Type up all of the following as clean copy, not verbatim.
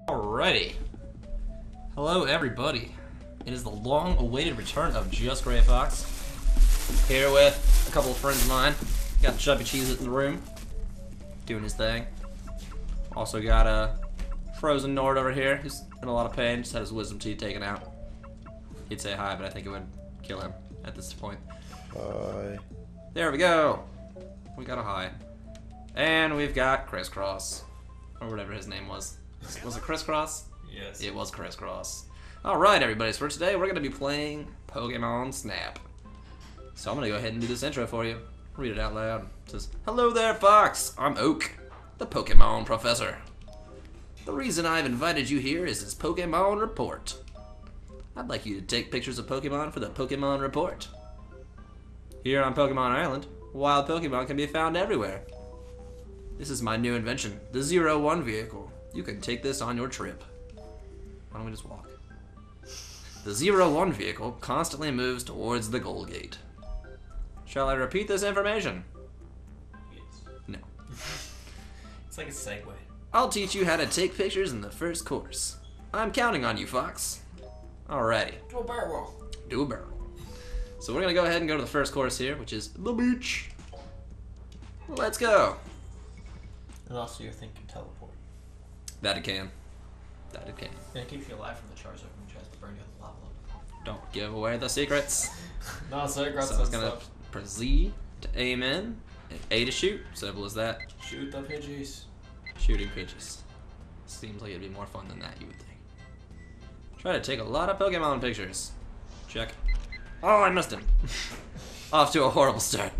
Alrighty. Hello, everybody. It is the long-awaited return of Just Gray Fox. Here with a couple of friends of mine. Got Chubby Cheese in the room, doing his thing. Also got a Frozen Nord over here, who's in a lot of pain. Just had his wisdom teeth taken out. He'd say hi, but I think it would kill him at this point. Hi. There we go. We got a hi. And we've got Crisscross, or whatever his name was. Was it Crisscross? Yes. It was Crisscross. Alright, everybody, so for today we're going to be playing Pokemon Snap. So I'm going to go ahead and do this intro for you. Read it out loud. It says, "Hello there, Fox. I'm Oak, the Pokemon Professor. The reason I've invited you here is this Pokemon report. I'd like you to take pictures of Pokemon for the Pokemon report. Here on Pokemon Island, wild Pokemon can be found everywhere. This is my new invention, the 01 vehicle. You can take this on your trip." Why don't we just walk? The 01 vehicle constantly moves towards the goal gate. Shall I repeat this information? Yes. No. It's like a segue. I'll teach you how to take pictures in the first course. I'm counting on you, Fox. Alrighty. Do a barrel roll. Do a barrel. So we're gonna go ahead and go to the first course here, which is the beach. Let's go. And also your thing can teleport. That it can. That it can. And it keeps you alive from the Charizard when it tries to burn you at the lava level. Don't give away the secrets. No, secrets So I was gonna press Z to aim in, and A to shoot. Simple as that. Shoot the Pidgeys. Shooting pitches. Seems like it'd be more fun than that, you would think. Try to take a lot of Pokemon pictures. Check. Oh, I missed him. Off to a horrible start.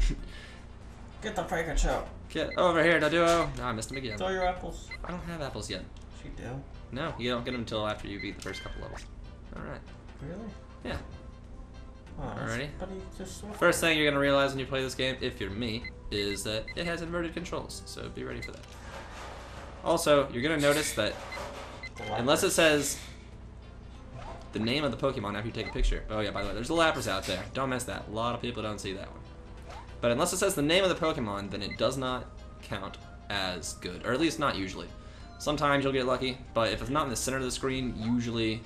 Get the Pikachu. Get over here, Doduo. No, I missed him again. Throw your apples. I don't have apples yet. She do. No, you don't get them until after you beat the first couple levels. Alright. Really? Yeah. Oh, Alrighty. But he just First thing you're going to realize when you play this game, if you're me, is that it has inverted controls, so be ready for that. Also, you're going to notice that unless it says the name of the Pokemon after you take a picture. Oh yeah, by the way, there's a Lapras out there. Don't miss that. A lot of people don't see that one. But unless it says the name of the Pokemon, then it does not count as good. Or at least not usually. Sometimes you'll get lucky, but if it's not in the center of the screen, usually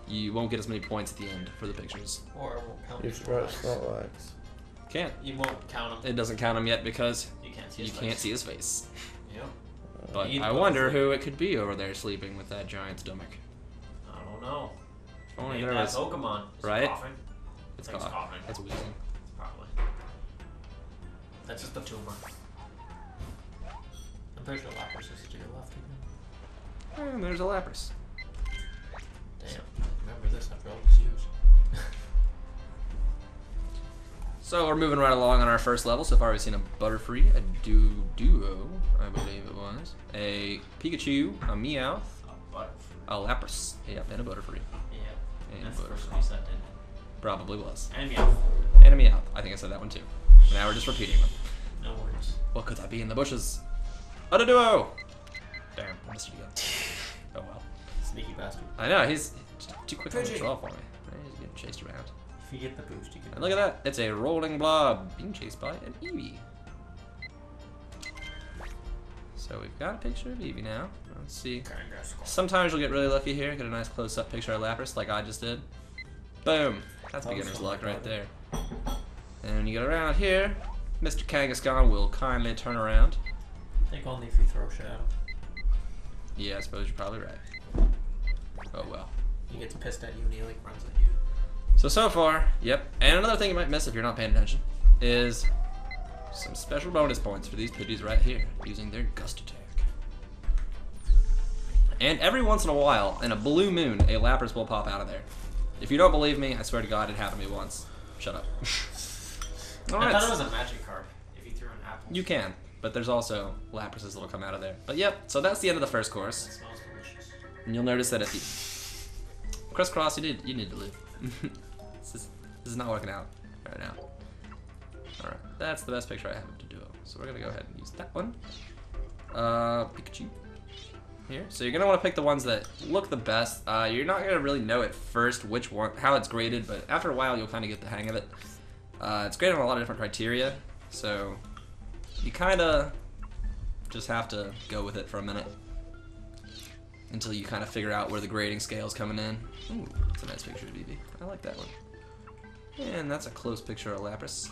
you won't get as many points at the end for the pictures. Or it won't count. You've scratched Snorlax. Can't. You won't count them. It doesn't count him yet because You can't see you his can't face. see his face. Yep. But He'd I go to wonder sleep. who it could be over there sleeping with that giant stomach. I don't know. If only Name there that was. Pokemon. Is it Right? coughing? It's I think it's coughing. It's wheezing. Probably. That's just the tumor. I'm pretty sure Lapras is to your left again. And there's a Lapras. Damn. Remember this after all these years. So we're moving right along on our first level. So far we've seen a Butterfree, a Duo, I believe it was, a Pikachu, a Meowth, A Butterfree. a Lapras, yep, and a Butterfree. Yeah. And That's the first Butterfree. one you said, didn't it? Probably was. And Meowth. And a Meowth. I think I said that one too. Now we're just repeating them. No worries. What could that be in the bushes? A Duo! Damn, I missed it again. Oh well. Sneaky bastard. I know, he's too quick on the Pidgey. draw for me. He's getting chased around. If you get the boost, you can. And look at that, it's a rolling blob being chased by an Eevee. So we've got a picture of Eevee now. Let's see. Sometimes you'll get really lucky here, get a nice close-up picture of Lapras like I just did. Boom! That's beginner's luck right there. And when you get around here, Mr. Kangaskhan will kindly turn around. I think only if you throw Shadow. Yeah, I suppose you're probably right. Oh well. He gets pissed at you and he like runs at you. So far, yep. And another thing you might miss if you're not paying attention is some special bonus points for these Pidgeys right here, using their Gust Attack. And every once in a while, in a blue moon, a Lapras will pop out of there. If you don't believe me, I swear to God, it happened to me once. Shut up. I Alright. thought it was a magic card. If you threw an apple. You can, but there's also Laprases that'll come out of there. But yep, so that's the end of the first It course. smells delicious. And you'll notice that at the Crisscross, you need to leave. This is not working out right now. Alright, that's the best picture I have of Duo. So we're gonna go ahead and use that one. Pikachu. Here. So you're gonna want to pick the ones that look the best. You're not gonna really know at first which one, how it's graded, but after a while you'll kind of get the hang of it. It's graded on a lot of different criteria, so you kind of just have to go with it for a minute. until you kind of figure out where the grading scale's coming in. Ooh, that's a nice picture of BB. I like that one. And that's a close picture of Lapras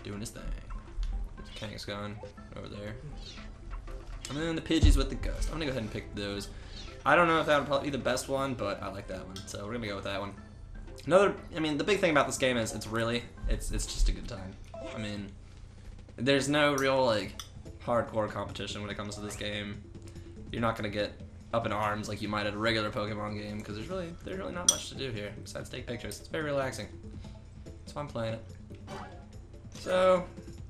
doing his thing. Kangaskhan over there. And then the Pidgeys with the Gust. I'm gonna go ahead and pick those. I don't know if that would probably be the best one, but I like that one, so we're gonna go with that one. I mean, the big thing about this game is it's just a good time. I mean, there's no real like hardcore competition when it comes to this game. You're not gonna get up in arms like you might at a regular Pokemon game because there's really not much to do here besides take pictures. It's very relaxing. That's why I'm playing it. So,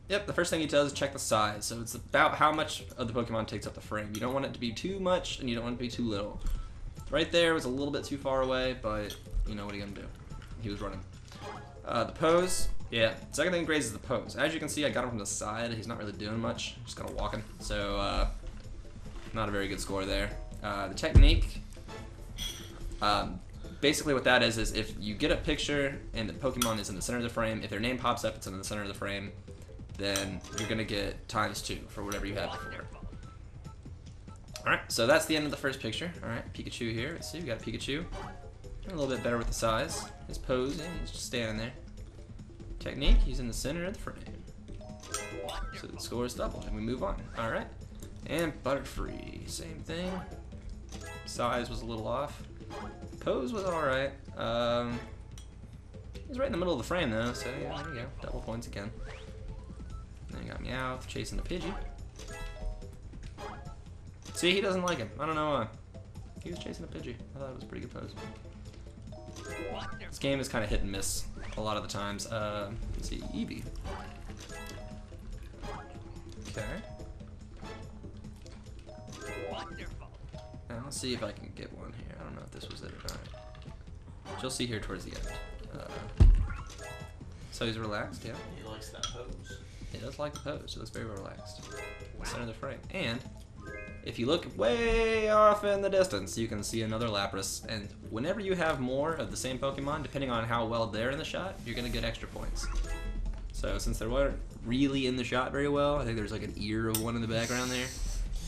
yep, the first thing he does is check the size. So it's about how much of the Pokemon takes up the frame. You don't want it to be too much and you don't want it to be too little. Right there was a little bit too far away, but you know what are you gonna do? He was running. The pose, yeah. Second thing he grades is the pose. As you can see, I got him from the side. He's not really doing much. Just kind of walking. So, not a very good score there. The technique, basically what that is if you get a picture and the Pokemon is in the center of the frame, if their name pops up, it's in the center of the frame, then you're gonna get ×2 for whatever you had before. Alright, so that's the end of the first picture. Alright, Pikachu here. Let's see, we got a Pikachu. A little bit better with the size. His pose, yeah, he's just standing there. Technique, he's in the center of the frame. So the score is doubled, and we move on. Alright. And Butterfree, same thing. Size was a little off. Pose was alright. He's right in the middle of the frame though, so yeah, there you go. Double points again. Then you got Meowth chasing the Pidgey. See, he doesn't like him. I don't know why. He was chasing a Pidgey. I thought it was a pretty good pose. This game is kind of hit and miss a lot of the times. Let's see, Eevee. Okay. Now let's see if I can get one here. I don't know if this was it or not. You'll see here towards the end. So he's relaxed, yeah. He likes that pose. He does like the pose. He looks very relaxed. Center of the frame. And if you look way off in the distance, you can see another Lapras. And whenever you have more of the same Pokemon, depending on how well they're in the shot, you're going to get extra points. So since they weren't really in the shot very well, I think there's like an ear of one in the background there.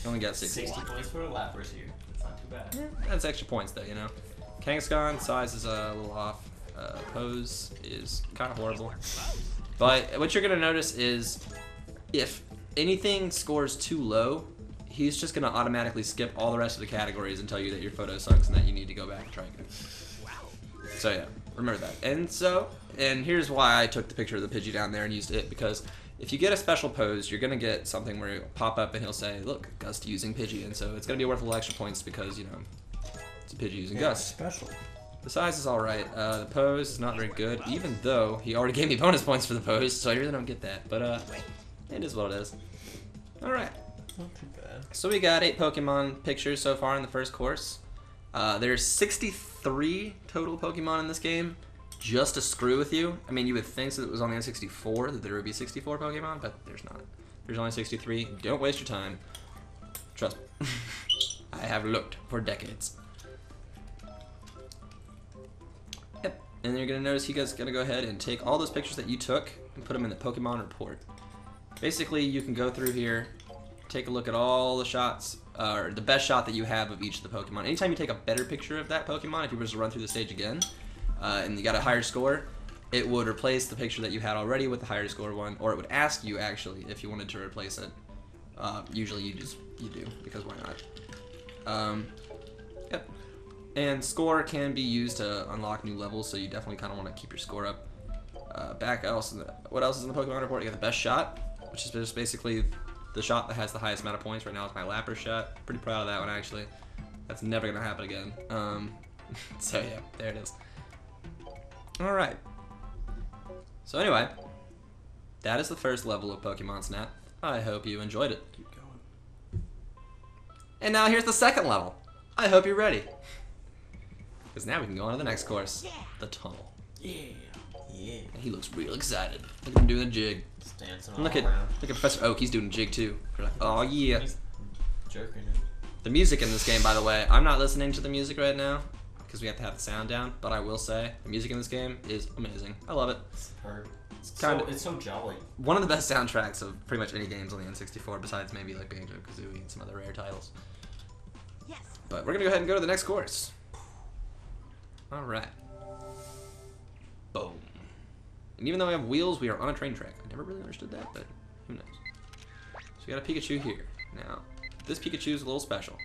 You only got 60 points for a Lapras here. That's not too bad. Yeah, that's extra points though, you know. Kangaskhan, size is a little off. Pose is kind of horrible. But what you're going to notice is if anything scores too low, he's just going to automatically skip all the rest of the categories and tell you that your photo sucks and that you need to go back and try again. So yeah, remember that. And here's why I took the picture of the Pidgey down there and used it, because if you get a special pose, you're going to get something where it'll pop up and he'll say, look, Gust using Pidgey. And so it's going to be worth a little extra points because, you know, it's a Pidgey using Gust. Special. The size is alright. The pose is not very good, even though he already gave me bonus points for the pose, so I really don't get that. But it is what it is. Alright. Not too bad. So we got 8 Pokemon pictures so far in the first course. There's 63 total Pokemon in this game, just to screw with you. I mean, you would think that it was on the N64 that there would be 64 Pokemon, but there's not. There's only 63. Don't waste your time. Trust me. I have looked for decades. Yep. And you're going to notice you guys going to go ahead and take all those pictures that you took and put them in the Pokemon report. Basically, you can go through here, take a look at all the shots, or the best shot that you have of each of the Pokemon. Anytime you take a better picture of that Pokemon, if you were to run through the stage again, and you got a higher score, it would replace the picture that you had already with the higher score one, or it would ask you, actually, if you wanted to replace it. Usually you do, because why not? Yep. And score can be used to unlock new levels, so you definitely kind of want to keep your score up. What else is in the Pokemon report? You got the best shot, which is just basically the shot that has the highest amount of points. Right now it's my Lapras shot. Pretty proud of that one, actually. That's never going to happen again. So yeah, there it is. Alright. So anyway, that is the first level of Pokemon Snap. I hope you enjoyed it. Keep going. And now here's the second level. I hope you're ready. Because now we can go on to the next course. The tunnel. Yeah. Yeah. And he looks real excited. Look at him doing a jig. Just dancing And all around. look at Professor Oak, he's doing a jig too. You're like, oh yeah. He's jerking it. The music in this game, by the way, I'm not listening to the music right now because we have to have the sound down, but I will say the music in this game is amazing. I love it. It's so jolly. One of the best soundtracks of pretty much any games on the N64 besides maybe like Banjo-Kazooie and some other rare titles. But we're gonna go ahead and go to the next course. Alright. Boom. And even though we have wheels, we are on a train track. I never really understood that, but who knows. So we got a Pikachu here. Now, this Pikachu is a little special.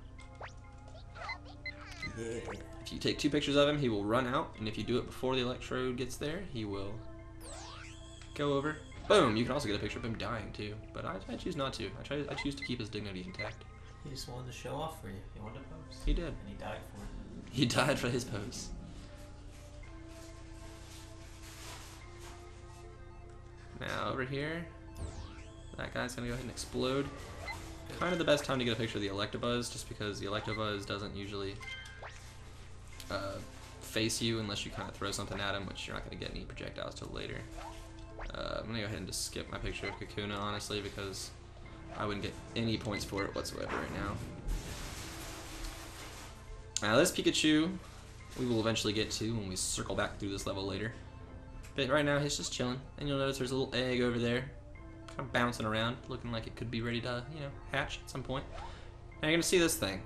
If you take 2 pictures of him, he will run out, and if you do it before the electrode gets there, he will go over. Boom! You can also get a picture of him dying too, but I choose not to. I choose to keep his dignity intact. He just wanted to show off for you. He wanted to pose. He did. And he died for it. He died for his pose. Now over here, that guy's gonna go ahead and explode. Kind of the best time to get a picture of the Electabuzz, just because the Electabuzz doesn't usually face you unless you kind of throw something at him, which you're not gonna get any projectiles till later. I'm gonna go ahead and just skip my picture of Kakuna, honestly, because I wouldn't get any points for it whatsoever right now. Now this Pikachu, we will eventually get to when we circle back through this level later. But right now he's just chilling, and you'll notice there's a little egg over there, kind of bouncing around, looking like it could be ready to, you know, hatch at some point. Now you're gonna see this thing.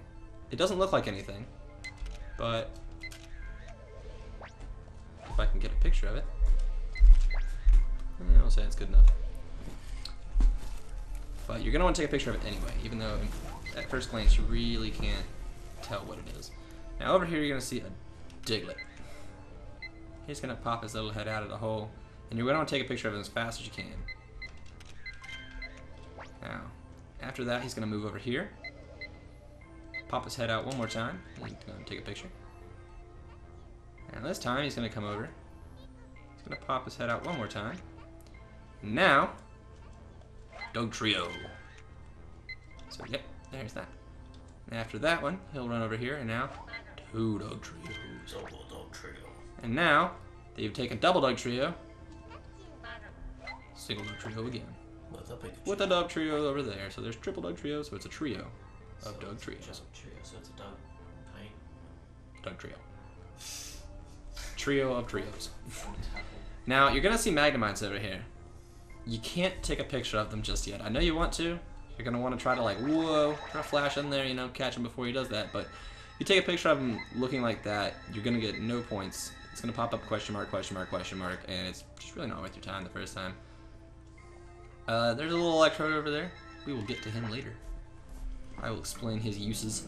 It doesn't look like anything, but if I can get a picture of it, I'll say it's good enough. But you're gonna want to take a picture of it anyway, even though at first glance you really can't tell what it is. Now over here you're gonna see a Diglett. He's gonna pop his little head out of the hole, and you're gonna want to take a picture of him as fast as you can. Now, after that he's gonna move over here, pop his head out one more time, and he's gonna take a picture. And this time he's gonna come over, he's gonna pop his head out one more time. Now, Dugtrio. So yep, there's that. And after that one, he'll run over here, and now 2 Dugtrios. Double Dugtrio. And now that you've taken double Dugtrio, single Dugtrio again. With a Pikachu. With a Dugtrio over there. So there's triple Dugtrio, so it's a trio of Dugtrios. Just a trio, so it's a Doug. Right? Dugtrio. Trio of trios. Now you're gonna see Magnemite over here. You can't take a picture of them just yet. I know you want to. You're gonna want to try to like, whoa, try to flash in there, you know, catch him before he does that. But if you take a picture of him looking like that, you're gonna get no points. It's gonna pop up question mark, question mark, question mark, and it's just really not worth your time the first time. There's a little Electrode over there. We will get to him later. I will explain his uses.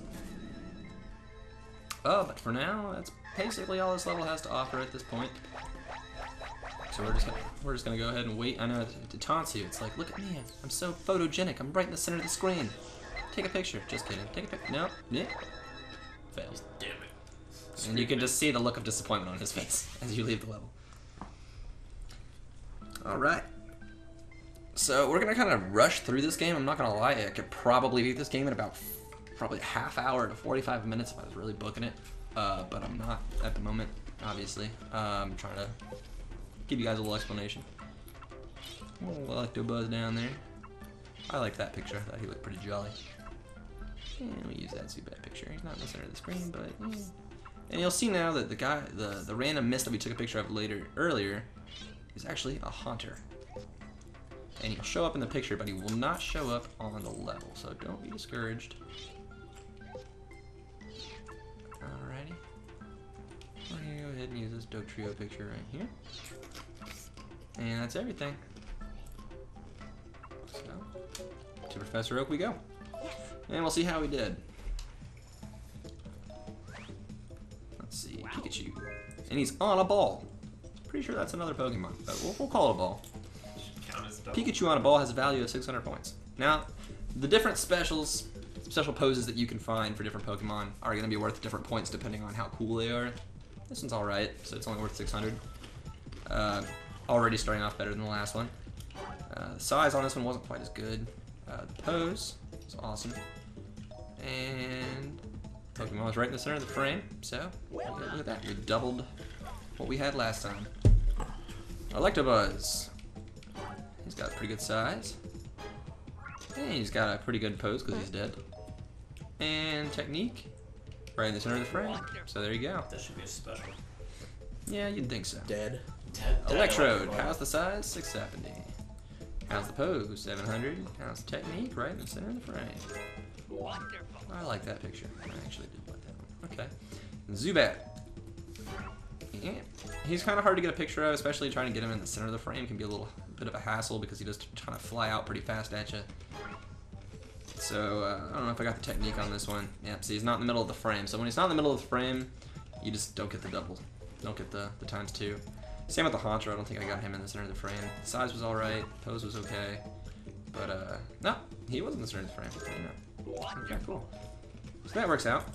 But for now, that's basically all this level has to offer at this point. So we're just gonna go ahead and wait. I know it taunts you. It's like, look at me, I'm so photogenic. I'm right in the center of the screen. Take a picture. Just kidding. Take a picture. No. Yeah. Fails. Damn it. And you can just see the look of disappointment on his face as you leave the level. Alright. So we're gonna kind of rush through this game. I'm not gonna lie, I could probably beat this game in about probably a half hour to 45 minutes if I was really booking it. But I'm not at the moment, obviously. I'm trying to give you guys a little explanation. Little Electabuzz down there. I like that picture. I thought he looked pretty jolly. And we use that Zubat picture. He's not in the center of the screen, but and you'll see now that the guy, the random mist that we took a picture of earlier, is actually a Haunter. And he'll show up in the picture, but he will not show up on the level. So don't be discouraged. Alrighty. We're gonna go ahead and use this Dugtrio picture right here. And that's everything. So, to Professor Oak we go. And we'll see how we did. Let's see, Pikachu. And he's on a ball. Pretty sure that's another Pokemon, but we'll call it a ball. Pikachu on a ball has a value of 600 points. Now, the different special poses that you can find for different Pokemon are going to be worth different points depending on how cool they are. This one's alright, so it's only worth 600. Already starting off better than the last one. The size on this one wasn't quite as good. The pose was awesome. And Pokemon was right in the center of the frame, so look at that. We doubled what we had last time. Electabuzz. He's got a pretty good size. And he's got a pretty good pose because he's dead. And technique, right in the center of the frame. So there you go. That should be a special. Yeah, you'd think so. Dead. Electrode. How's the size? 670. How's the pose? 700. How's the technique? Right in the center of the frame. I like that picture. I actually did like that one. Okay. Zubat. Yeah. He's kind of hard to get a picture of, especially trying to get him in the center of the frame can be a little bit of a hassle because he does kind of fly out pretty fast at you. So, I don't know if I got the technique on this one. Yep, see, he's not in the middle of the frame. So when he's not in the middle of the frame, you just don't get the double. Don't get the ×2. Same with the Haunter. I don't think I got him in the center of the frame. Size was alright. Pose was okay. But, no, he wasn't in the center of the frame. You know. Okay, cool. So that works out.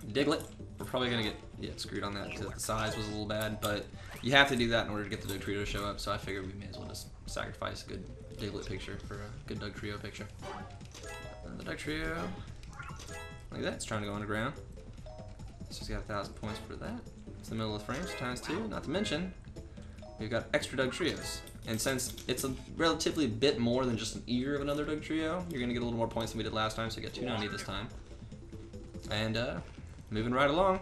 Diglett. We're probably going to get screwed on that because the size was a little bad, but you have to do that in order to get the Dugtrio to show up, so I figured we may as well just sacrifice a good Diglett picture for a good Dugtrio picture. And the Dugtrio, like that, it's trying to go underground. So he's got 1,000 points for that. It's the middle of the frame, so ×2. Not to mention, we've got extra Dugtrios. And since it's a relatively bit more than just an ear of another Dugtrio, you're going to get a little more points than we did last time, so you get 290 this time. And, moving right along.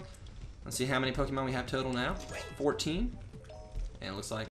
Let's see how many Pokemon we have total now. 14. And it looks like